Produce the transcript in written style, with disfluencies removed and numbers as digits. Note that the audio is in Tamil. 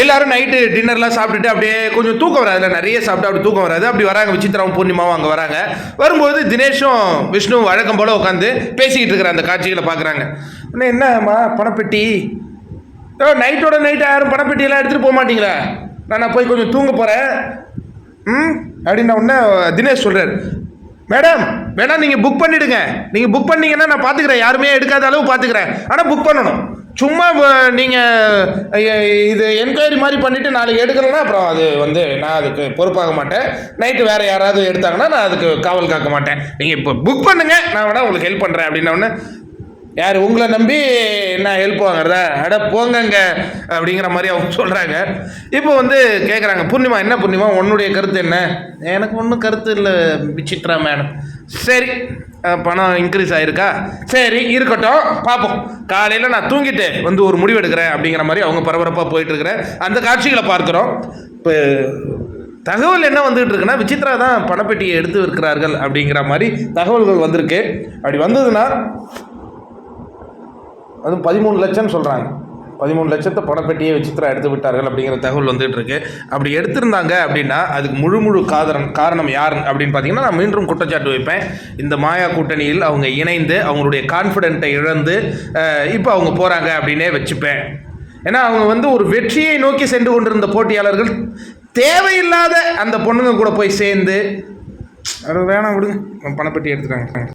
எல்லாரும் நைட்டு டின்னர்லாம் சாப்பிட்டுட்டு அப்படியே கொஞ்சம் தூக்கம் வராது, நிறைய சாப்பிட்டு அப்படி தூக்கம் வராது. அப்படி வராங்க, விசித்ராவும் பூர்ணிமாவும் அங்கே வராங்க. வரும்போது தினேஷும் விஷ்ணு வழக்கம் போல் உட்காந்து பேசிக்கிட்டு இருக்கிற அந்த காட்சிகளை பார்க்குறாங்க. இன்னும் என்னம்மா பணப்பெட்டி, நைட்டோட நைட்டு யாரும் பணப்பெட்டியெல்லாம் எடுத்துகிட்டு போக மாட்டீங்களா? நான் போய் கொஞ்சம் தூங்க போகிறேன் அப்படின்ன உடனே தினேஷ் சொல்கிறார், மேடம் வேணா நீங்கள் புக் பண்ணிவிடுங்க, நீங்கள் புக் பண்ணிங்கன்னா நான் பார்த்துக்கிறேன், யாருமே எடுக்காத அளவு பார்த்துக்கிறேன், ஆனால் புக் பண்ணணும். சும்மா நீங்கள் இது என்கொயரி மாதிரி பண்ணிவிட்டு நாளைக்கு எடுக்கலைன்னா அப்புறம் அது நான் அதுக்கு பொறுப்பாக மாட்டேன். நைட்டு வேறு யாராவது எடுத்தாங்கன்னா நான் அதுக்கு காவல் காக்க மாட்டேன். நீங்கள் இப்போ புக் பண்ணுங்கள், நான் வேணா உங்களுக்கு ஹெல்ப் பண்ணுறேன் அப்படின்னோடனே, யார் உங்களை நம்பி நான் ஹெல்ப் வாங்குறதா, அட போங்கங்க அப்படிங்கிற மாதிரி அவங்க சொல்கிறாங்க. இப்போ கேட்குறாங்க, பூர்ணிமா என்ன பூர்ணிமா உன்னுடைய கருத்து என்ன? எனக்கு ஒன்றும் கருத்து இல்லை விசித்ரா மேடம். சரி, பணம் இன்க்ரீஸ் ஆகிருக்கா, சரி இருக்கட்டும் பார்ப்போம், காலையில் நான் தூங்கிட்டு ஒரு முடிவு எடுக்கிறேன் அப்படிங்கிற மாதிரி அவங்க பரபரப்பாக போயிட்டுருக்கிற அந்த காட்சிகளை பார்க்குறோம். இப்போ தகவல் என்ன வந்துகிட்டு இருக்குன்னா, விசித்ரா தான் பணப்பெட்டியை எடுத்து இருக்கிறார்கள் அப்படிங்கிற மாதிரி தகவல்கள் வந்திருக்கு. அப்படி வந்ததுன்னா அது 13 லட்சம்னு சொல்கிறாங்க. 13 லட்சத்தை பணப்பெட்டியை விசித்ரா எடுத்து விட்டார்கள் அப்படிங்கிற தகவல் வந்துட்டு இருக்கு. அப்படி எடுத்திருந்தாங்க அப்படின்னா அதுக்கு முழு காரணம் யார் அப்படின்னு பார்த்தீங்கன்னா, நான் மீண்டும் குற்றச்சாட்டு வைப்பேன். இந்த மாயா கூட்டணியில் அவங்க இணைந்து அவங்களுடைய கான்ஃபிடென்ட்டை இழந்து இப்போ அவங்க போகிறாங்க அப்படின்னே வச்சுப்பேன். ஏன்னா அவங்க ஒரு வெற்றியை நோக்கி சென்று கொண்டிருந்த போட்டியாளர்கள் தேவையில்லாத அந்த பொண்ணுங்க கூட போய் சேர்ந்து, அது வேணாம் விடுங்க, பணப்பெட்டி எடுத்துட்டாங்க.